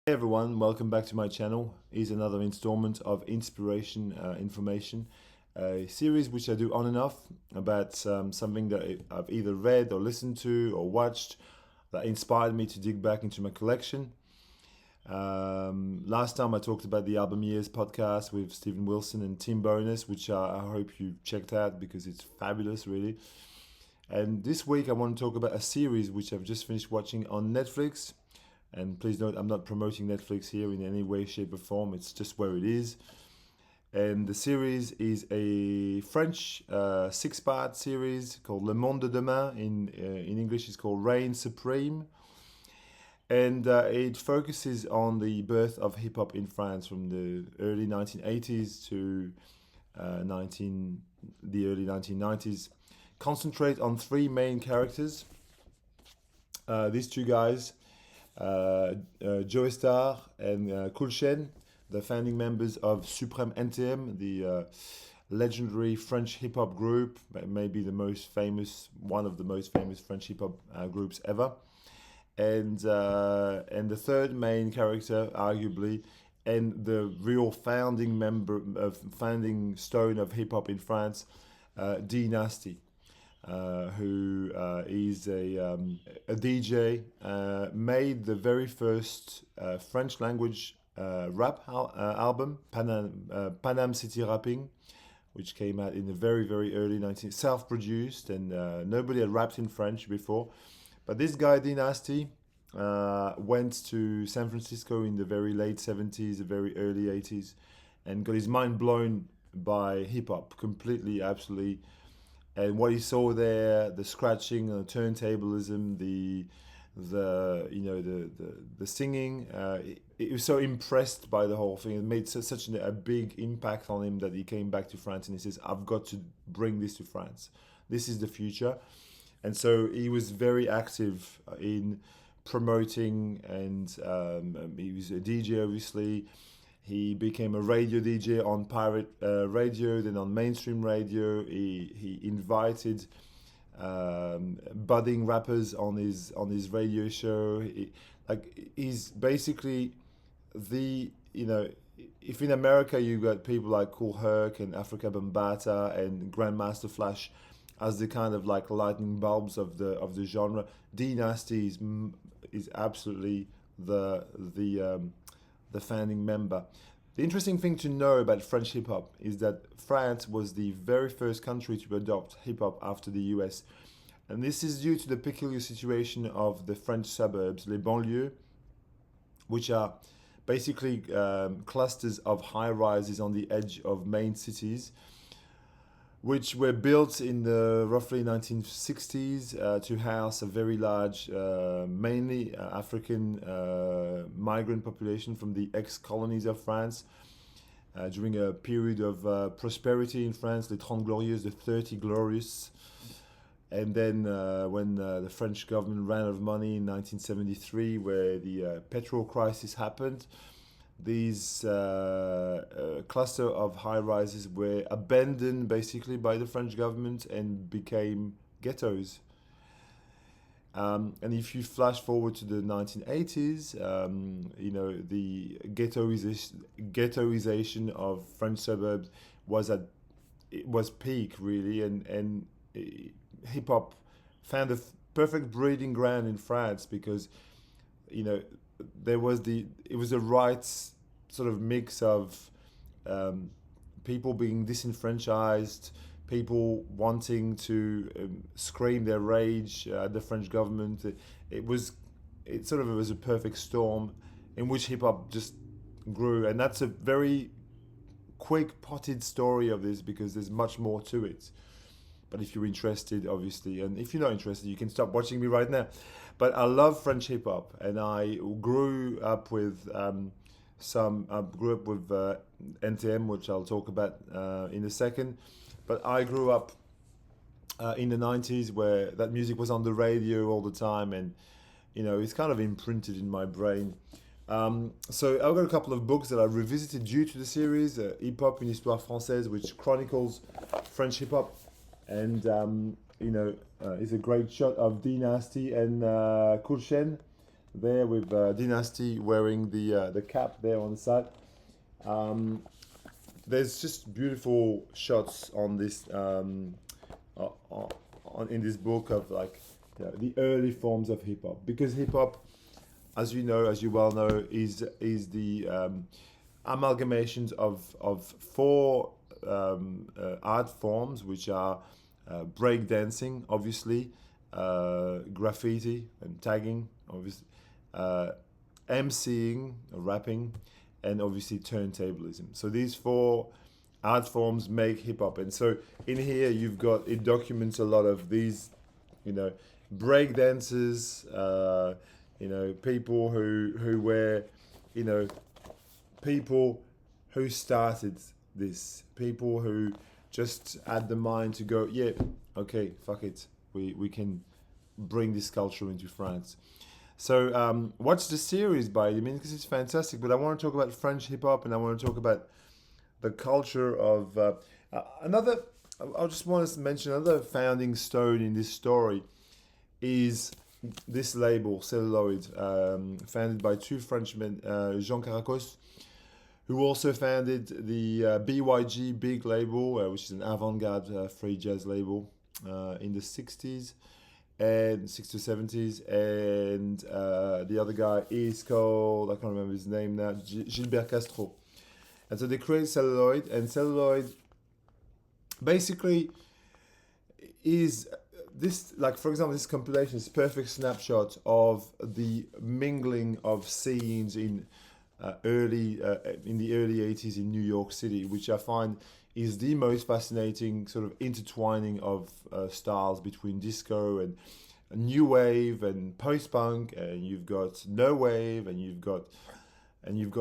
Hey everyone, welcome back to my channel. Here's another installment of Inspiration Information, a series which I do on and off about something that I've either read or listened to or watched that inspired me to dig back into my collection. Last time I talked about the Album Years podcast with Stephen Wilson and Tim Bonus, which I hope you checked out because it's fabulous, really. And this week I want to talk about a series which I've just finished watching on Netflix. And please note, I'm not promoting Netflix here in any way, shape, or form. It's just where it is. And the series is a French six-part series called Le Monde de Demain. In English, it's called Reign Supreme. And it focuses on the birth of hip-hop in France from the early 1980s to the early 1990s. Concentrate on three main characters. These two guys, Joe Star and Cool Shen, the founding members of Supreme NTM, the legendary French hip hop group, maybe one of the most famous French hip hop groups ever. And the third main character, arguably, and the real founding stone of hip hop in France, D Nasty. Who is a DJ, made the very first French language rap album, Panam City Rapping, which came out in the very, very early 19th, self-produced, and nobody had rapped in French before. But this guy, Dynasty, went to San Francisco in the very late 70s, the very early 80s, and got his mind blown by hip-hop, completely, absolutely. And what he saw there, the scratching, the turntablism, the singing, he was so impressed by the whole thing. It made such a big impact on him that he came back to France and he says, "I've got to bring this to France. This is the future." And so he was very active in promoting, and he was a DJ, obviously. He became a radio DJ on pirate radio, then on mainstream radio. He invited budding rappers on his radio show. He's basically if in America you got people like Kool Herc and Africa Bambaataa and Grandmaster Flash as the kind of like lightning bulbs of the genre, D Nasty is absolutely the founding member. The interesting thing to know about French hip-hop is that France was the very first country to adopt hip-hop after the US. And this is due to the peculiar situation of the French suburbs, les banlieues, which are basically clusters of high-rises on the edge of main cities, which were built in the roughly 1960s to house a very large, mainly African migrant population from the ex-colonies of France during a period of prosperity in France, les 30 Glorieuses, the 30 Glorious. And then when the French government ran out of money in 1973, where the petrol crisis happened, these cluster of high-rises were abandoned basically by the French government and became ghettos. And if you flash forward to the 1980s, the ghettoization of French suburbs was peak, really, and hip-hop found the perfect breeding ground in France because it was the right sort of mix of people being disenfranchised, people wanting to scream their rage at the French government. It was a perfect storm in which hip hop just grew, and that's a very quick potted story of this because there's much more to it. But if you're interested, obviously, and if you're not interested, you can stop watching me right now. But I love French hip hop, and I grew up with NTM, which I'll talk about in a second. But I grew up in the 90s where that music was on the radio all the time, and it's kind of imprinted in my brain. So I've got a couple of books that I revisited due to the series, Hip Hop, une histoire française, which chronicles French hip hop. And it's a great shot of D Nasty and Cool Shen, there with Dynasty wearing the cap there on the side. Um, there's just beautiful shots on this in this book of like the early forms of hip hop, because hip hop, as you know, as you well know, is the amalgamations of four art forms, which are breakdancing, obviously, graffiti and tagging, obviously, uh, MCing, rapping, and obviously turntablism. So these four art forms make hip hop, and so in here you've got, it documents a lot of these, break dancers, people who were, you know, people who started this, people who just had the mind to go, yeah, okay, fuck it, we can bring this culture into France. So watch the series by it, I mean, because it's fantastic. But I want to talk about French hip hop, and I want to talk about the culture of another. I just want to mention another founding stone in this story is this label, Celluloid, founded by two Frenchmen, Jean Caracos, who also founded the BYG big label, which is an avant-garde free jazz label in the 60s and 60s, 70s. And the other guy is called, I can't remember his name now, Gilbert Castro. And so they created Celluloid, and Celluloid basically is this, like, for example, this compilation is a perfect snapshot of the mingling of scenes in the early 80s in New York City, which I find is the most fascinating sort of intertwining of styles between disco and new wave and post-punk, and you've got no wave, and you've got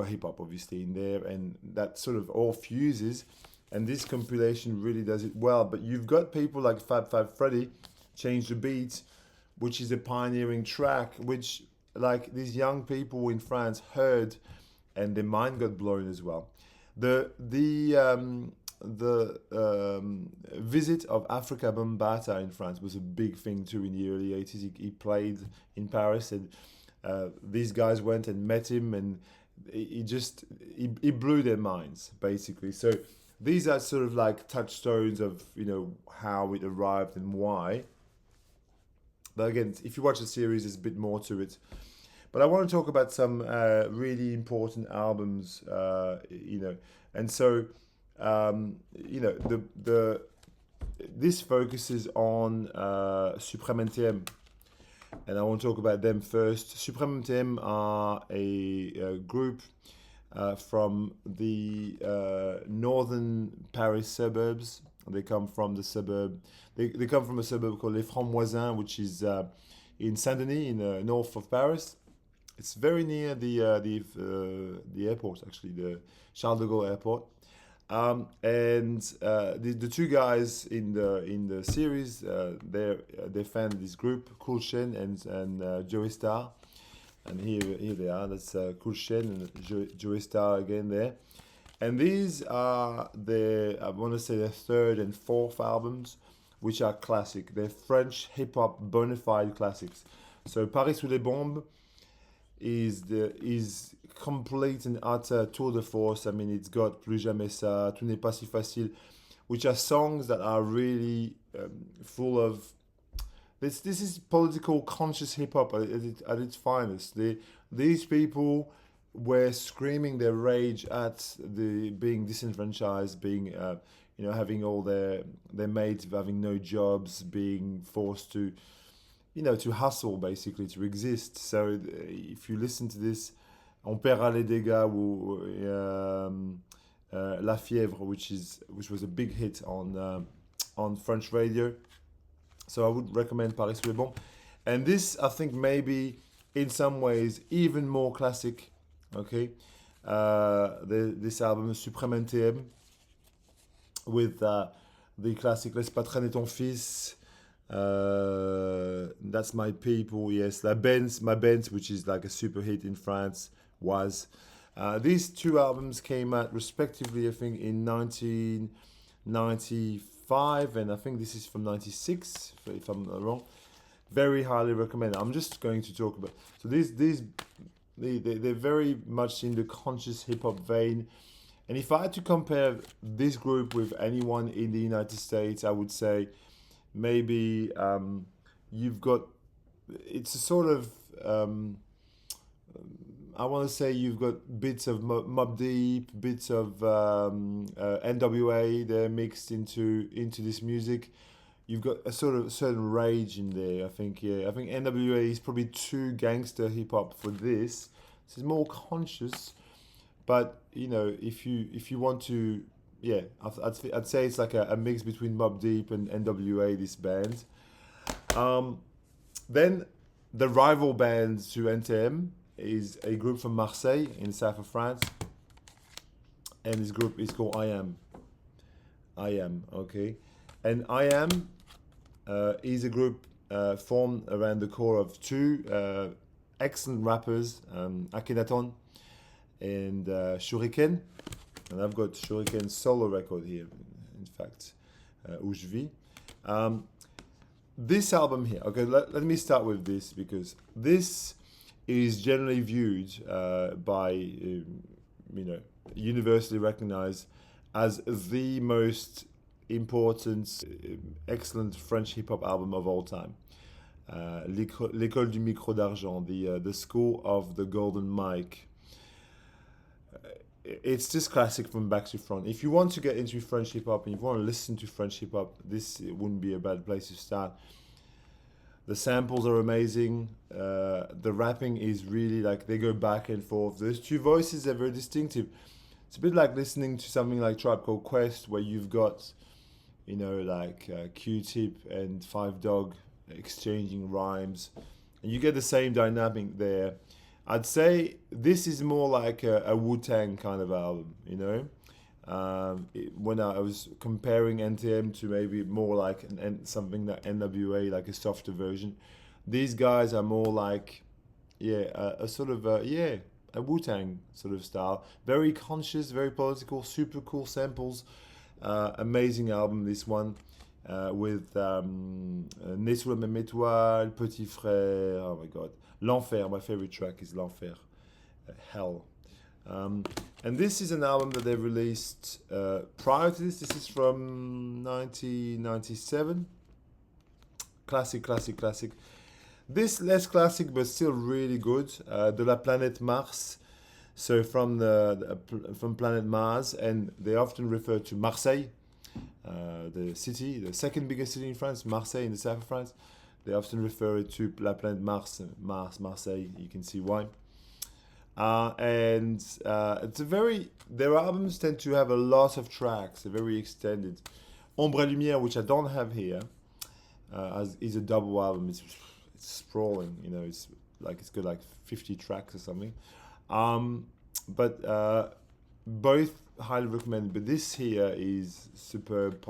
hip hop obviously in there, and that sort of all fuses. And this compilation really does it well. But you've got people like Fab Five Freddy, Change the Beat, which is a pioneering track, which like these young people in France heard, and their mind got blown as well. The visit of Africa Bambaataa in France was a big thing too in the early 80s. He played in Paris, and these guys went and met him, and he blew their minds basically. So these are sort of like touchstones of how it arrived and why. But again, if you watch the series, there's a bit more to it. But I want to talk about some really important albums, and so this focuses on Supreme NTM, and I want to talk about them first. Supreme NTM are a group from the northern Paris suburbs. They come from the suburb. They come from a suburb called Les Francs-Moisins, which is in Saint-Denis, in the north of Paris. It's very near the airport, actually, the Charles de Gaulle airport. And the two guys in the series, they founded this group, Cool Shen and Joey Star. And here they are. That's Cool Shen and Joey Star again there. And these are I want to say, their third and fourth albums, which are classic. They're French hip hop Bonafide classics. So Paris sous les bombes is complete and utter tour de force. I mean, it's got Plus jamais ça, Tout n'est pas si facile, which are songs that are really full of this is political conscious hip hop at its finest. These people were screaming their rage at the being disenfranchised, being having all their mates having no jobs, being forced to to hustle basically to exist. So if you listen to this, On paiera les dégâts, ou La Fièvre, which was a big hit on French radio. So I would recommend Paris sous les bombes. And this, I think, maybe in some ways even more classic. Okay, this album Supreme NTM with the classic Laisse pas traîner ton fils. That's My People, yes. La Benz, My Benz, which is like a super hit in France, was. These two albums came out respectively, I think, in 1995, and I think this is from 96, if I'm not wrong. Very highly recommend. I'm just going to talk about. So they're very much in the conscious hip hop vein. And if I had to compare this group with anyone in the United States, I would say maybe you've got. It's a sort of. I want to say you've got bits of Mobb Deep, bits of NWA. They're mixed into this music. You've got a sort of certain rage in there. I think I think NWA is probably too gangster hip hop for this. This is more conscious, but you know, if you want to, yeah, I'd say it's like a mix between Mobb Deep and NWA. This band. Then the rival band to NTM is a group from Marseille in the south of France, and this group is called I Am. I Am, okay, and I Am is a group formed around the core of two excellent rappers, Akhenaton and Shuriken, and I've got Shuriken's solo record here, in fact, Où je vis. This album here, okay, let me start with this, because this is generally viewed by, universally recognized as the most important, excellent French hip-hop album of all time. L'école du micro d'argent, the school of the golden mic. It's just classic from back to front. If you want to get into French hip-hop and if you want to listen to French hip-hop, this wouldn't be a bad place to start. The samples are amazing. The rapping is really like they go back and forth. Those two voices are very distinctive. It's a bit like listening to something like Tribe Called Quest, where you've got, like Q-Tip and Five Dog exchanging rhymes, and you get the same dynamic there. I'd say this is more like a Wu-Tang kind of album, when I was comparing NTM to maybe more like something that NWA, like a softer version, these guys are more like, a sort of, a Wu-Tang sort of style. Very conscious, very political, super cool samples. Amazing album, this one, with Né sous la même étoile, Petit Frère, oh my god. L'Enfer, my favorite track is L'Enfer, Hell. And this is an album that they released prior to this. This is from 1997. Classic. This less classic, but still really good. De la planète Mars. So from from planet Mars, and they often refer to Marseille, the city, the second biggest city in France, Marseille in the south of France. They often refer it to La planète Mars, Marseille. You can see why. And it's their albums tend to have a lot of tracks. They're very extended. Ombre et Lumière, which I don't have here, is a double album. It's sprawling, it's got like 50 tracks or something. But both highly recommended. But this here is superb,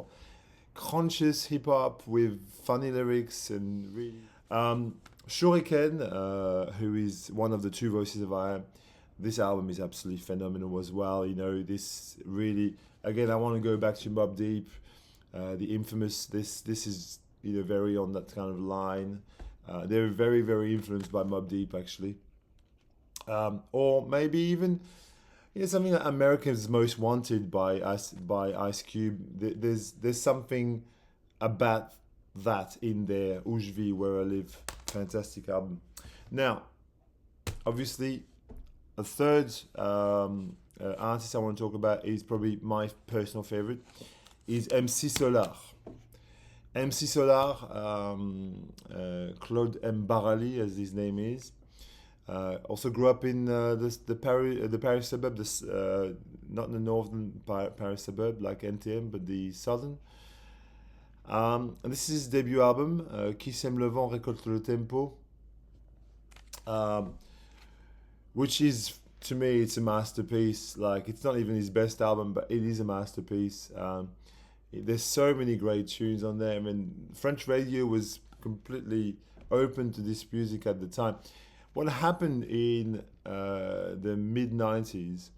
conscious hip hop with funny lyrics and really. Shuriken, who is one of the two voices of I Am, this album is absolutely phenomenal as well. This really, again, I want to go back to Mobb Deep, the infamous. This is very on that kind of line. They're very, very influenced by Mobb Deep, actually. Or maybe even something that America's Most Wanted by Ice Cube. There's something about that in there. Où je vis, Where I Live, fantastic album. Now, obviously, a third artist I want to talk about is probably my personal favorite, is MC Solar. MC Solar, Claude M. Barali, as his name is, also grew up in the Paris suburb, not the northern Paris suburb like NTM, but the southern. And this is his debut album, Qui sème le vent récolte le tempo, which is, to me, it's a masterpiece. Like, it's not even his best album, but it is a masterpiece. There's so many great tunes on there. I mean, French radio was completely open to this music at the time. What happened in the mid-90s,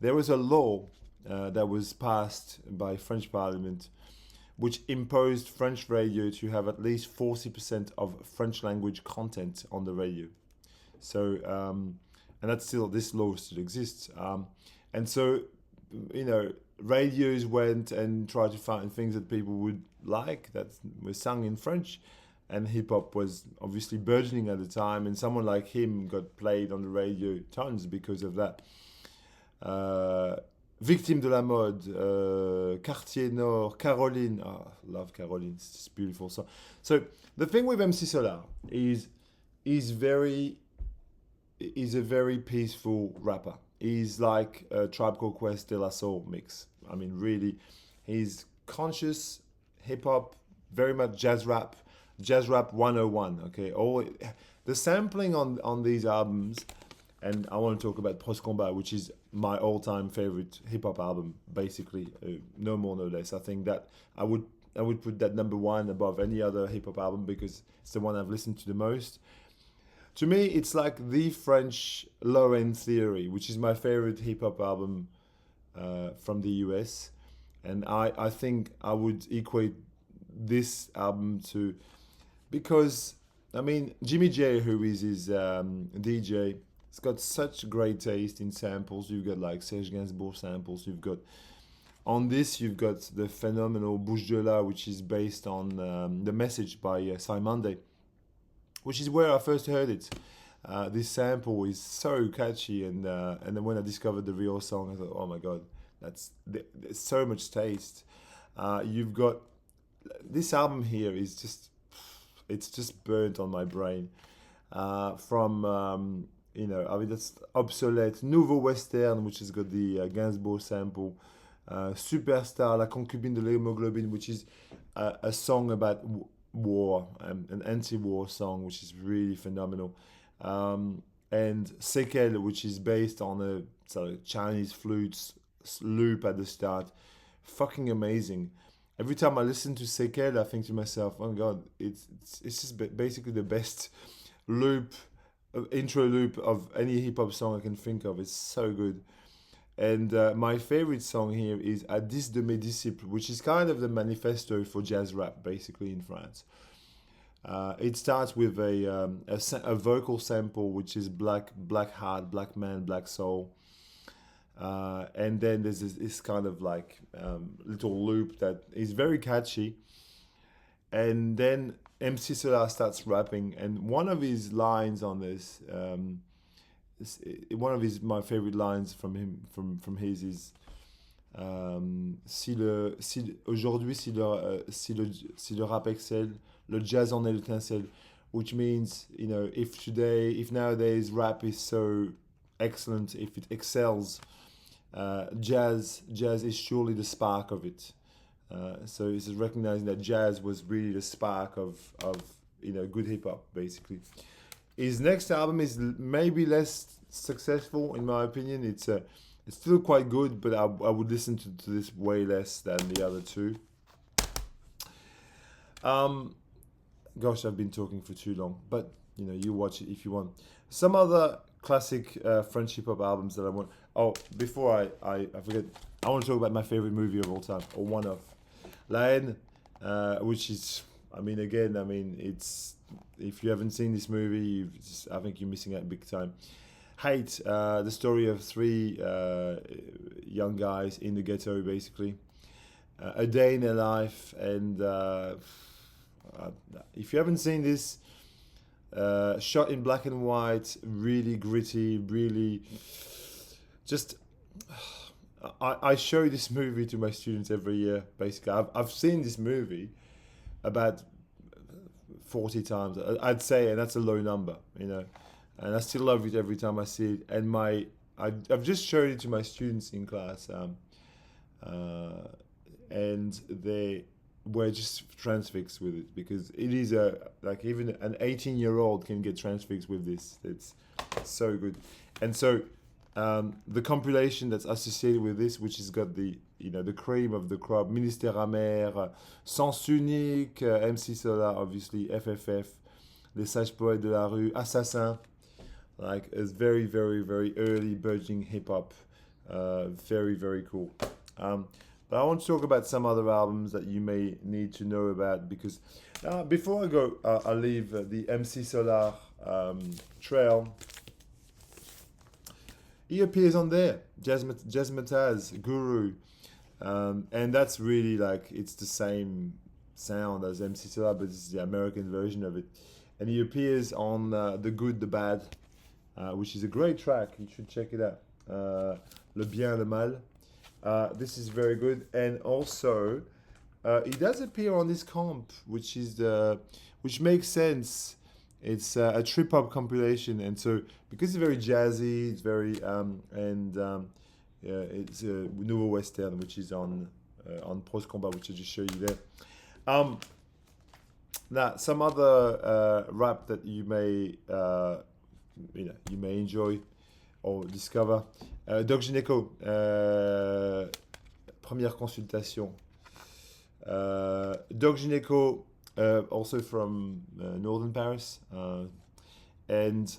there was a law that was passed by French Parliament, which imposed French radio to have at least 40% of French language content on the radio. So, and that's still, this law still exists. And so, you know, radios went and tried to find things that people would like that were sung in French. And hip hop was obviously burgeoning at the time, and someone like him got played on the radio tons because of that. Victime de la Mode, Quartier Nord, Caroline. Oh, love Caroline. It's just a beautiful song. So the thing with MC Solar is he's a very peaceful rapper. He's like a Tribe Called Quest De La Soul mix. I mean, really, he's conscious hip hop, very much jazz rap 101. Okay, all the sampling on these albums. And I want to talk about Prost Combat, which is my all-time favorite hip-hop album, basically. No more, no less. I think that I would put that number one above any other hip-hop album because it's the one I've listened to the most. To me, it's like the French Low-End Theory, which is my favorite hip-hop album from the US. And I think I would equate this album to... Because, I mean, Jimmy J, who is his DJ... It's got such great taste in samples. You've got like Serge Gainsbourg samples. You've got the phenomenal Bouche de la, which is based on The Message by Monde, which is where I first heard it. This sample is so catchy, and then when I discovered the real song, I thought, oh my god, there's so much taste. You've got this album here is it's just burnt on my brain. You know, I mean, that's Obsolète, Nouveau Western, which has got the Gainsbourg sample, Superstar, La Concubine de l'Hémoglobine, which is a song about war, an anti-war song, which is really phenomenal, and Séquelles, which is based on a sort of Chinese flute loop at the start. Fucking amazing. Every time I listen to Séquelles, I think to myself, oh god, it's just basically the best intro loop of any hip-hop song I can think of. It's so good. And my favorite song here is À 10 de mes disciples, which is kind of the manifesto for jazz rap, basically, in France. It starts with a vocal sample, which is black heart, black man, black soul. And then there's this kind of like little loop that is very catchy. And then MC Solar starts rapping, and one of his lines on this, my favorite lines from him, from his is aujourd'hui si le rap excelle, le jazz en est l'étincelle, which means, you know, if nowadays rap is so excellent, if it excels, jazz is surely the spark of it. So it's recognizing that jazz was really the spark of good hip hop, basically. His next album is maybe less successful, in my opinion. It's still quite good, but I would listen to this way less than the other two. Gosh, I've been talking for too long, but you know, you watch it if you want. Some other classic French hip hop albums that I want. Oh, before I forget, I want to talk about my favorite movie of all time, or one of. La Haine, which is, it's, if you haven't seen this movie, I think you're missing out big time. Hate, the story of three young guys in the ghetto, basically. A Day in Their Life, and if you haven't seen this, shot in black and white, really gritty, really just... I show this movie to my students every year, basically. I've seen this movie about 40 times, I'd say, and that's a low number, you know. And I still love it every time I see it. And I've just showed it to my students in class, and they were just transfixed with it, because it is even an 18-year-old can get transfixed with this. It's so good. And so the compilation that's associated with this, which has got the cream of the crop, Ministère Amer, Sens Unique, MC Solar, obviously, FFF, Les Sages Poètes de la Rue, Assassin, like it's very, very, very early burgeoning hip hop, very, very cool. But I want to talk about some other albums that you may need to know about because before I go, I'll leave the MC Solar trail. He appears on there, Jazzmatazz, Guru, and that's really like it's the same sound as MC Solar, but it's the American version of it. And he appears on The Good, the Bad, which is a great track. You should check it out. Le Bien, le Mal. This is very good, and also he does appear on this comp, which makes sense. It's a trip hop compilation, and so because it's very jazzy, it's very it's Nouveau Western, which is on Prose Combat, which I just showed you there. Now, some other rap that you may enjoy or discover. Doc Gynéco, Première Consultation. Doc Gynéco, also from northern Paris, and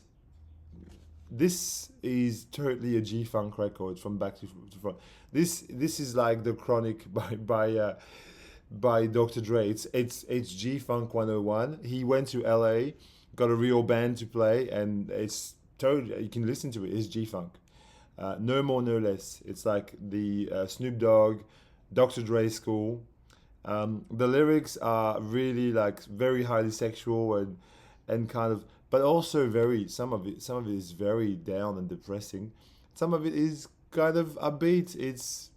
this is totally a G-Funk record from back to front. This is like the Chronic by Dr. Dre. It's G-Funk 101. He went to LA, got a real band to play, and it's totally, you can listen to it. It's G-Funk. No more, no less. It's like the Snoop Dogg, Dr. Dre school. The lyrics are really like very highly sexual and kind of, but also very, some of it is very down and depressing. Some of it is kind of upbeat. It's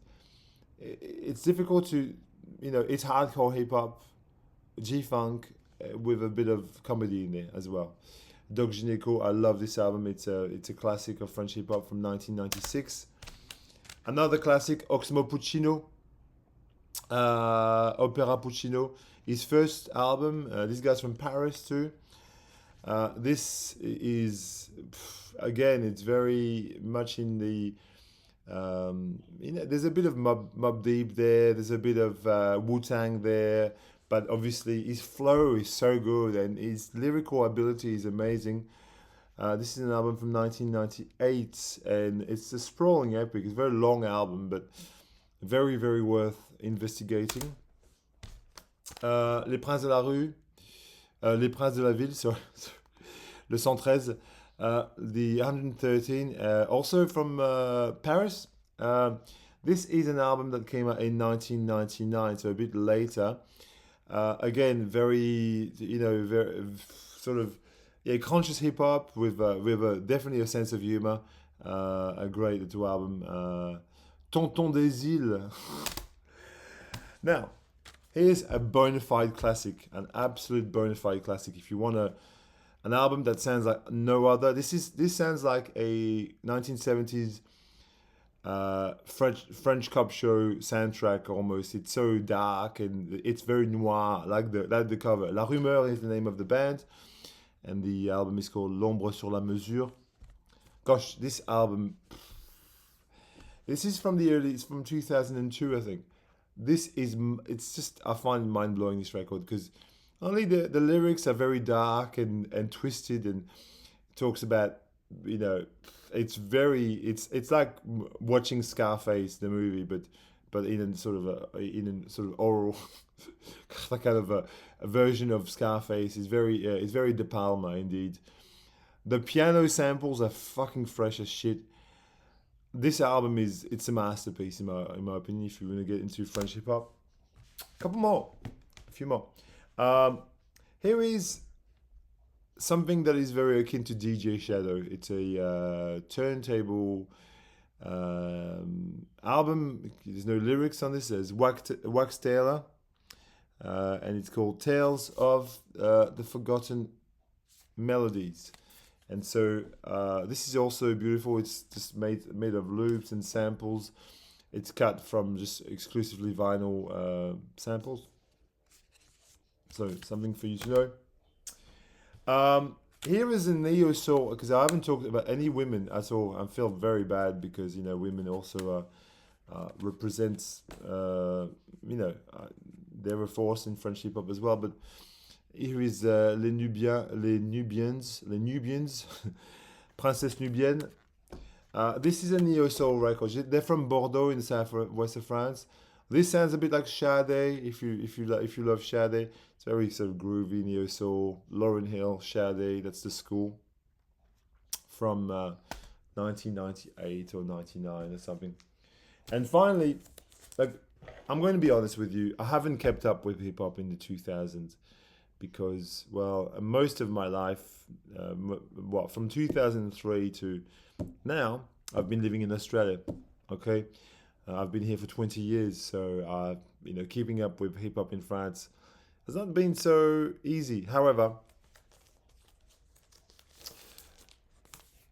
difficult to, it's hardcore hip hop, G-Funk with a bit of comedy in there as well. Doc Gynéco, I love this album. It's a classic of French hip hop from 1996. Another classic, Oxmo Puccino, Opera Puccino. His first album. This guy's from Paris too. This is again, it's very much in the. There's a bit of Mobb Deep there. There's a bit of Wu-Tang there. But obviously his flow is so good and his lyrical ability is amazing. This is an album from 1998 and it's a sprawling epic. It's a very long album, but very, very worth investigating. Les Princes de la Rue, Les Princes de la Ville, sorry, le 113, the 113, also from Paris. This is an album that came out in 1999, so a bit later. Again, very, very sort of conscious hip hop with definitely a sense of humor. A great little album. Tonton des Îles. Now, here's a bona fide classic, an absolute bona fide classic. If you want an album that sounds like no other, this sounds like a 1970s French cop show soundtrack almost. It's so dark and it's very noir, like the cover. La Rumeur is the name of the band, and the album is called L'Ombre sur la Mesure. Gosh, this album. This is from it's from 2002, I think. It's just, I find it mind blowing, this record, because only the lyrics are very dark and twisted, and talks about, it's like watching Scarface the movie, but in a sort of oral kind of a version of Scarface. It's very De Palma indeed. The piano samples are fucking fresh as shit. This album it's a masterpiece in my opinion. If you want to get into French hip hop, a few more. Here is something that is very akin to DJ Shadow. It's a turntable album. There's no lyrics on this. There's Wax Taylor, and it's called Tales of the Forgotten Melodies. And so this is also beautiful. It's just made of loops and samples. It's cut from just exclusively vinyl samples. So something for you to know. Here is a neo soul, because I haven't talked about any women at all. I feel very bad because women also represents they're a force in French hip hop as well. But here is les Nubians, Princesse Nubienne. This is a neo soul record. They're from Bordeaux in the southwest of France. This sounds a bit like Sade. If you love Sade, it's very sort of groovy neo soul. Lauryn Hill, Sade. That's the school from 1998 or 99 or something. And finally, like, I'm going to be honest with you, I haven't kept up with hip hop in the 2000s because, well, most of my life, from 2003 to now, I've been living in Australia. Okay, I've been here for 20 years, so keeping up with hip hop in France has not been so easy. However,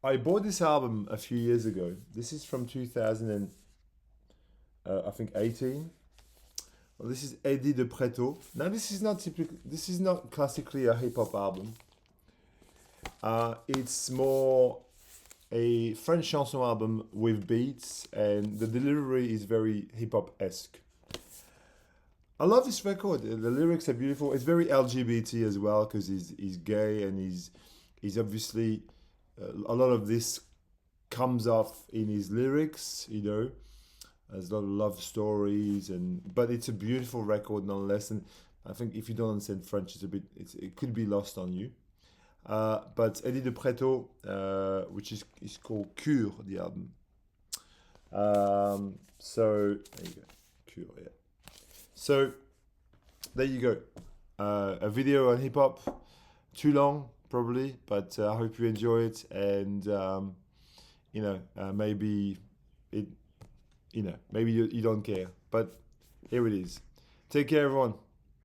I bought this album a few years ago. This is from 2000 and I think 18. Well, this is Eddie de Preto. Now this is not typical. This is not classically a hip hop album. It's more a French chanson album with beats, and the delivery is very hip hop esque. I love this record. The lyrics are beautiful. It's very LGBT as well because he's gay and he's obviously a lot of this comes off in his lyrics. There's a lot of love stories but it's a beautiful record nonetheless. And I think if you don't understand French, it could be lost on you. But Eddie de Preto, which is called Cure, the album. So there you go, Cure, yeah. So there you go. A video on hip hop, too long probably, but I hope you enjoy it, and maybe maybe you don't care, but here it is. Take care, everyone.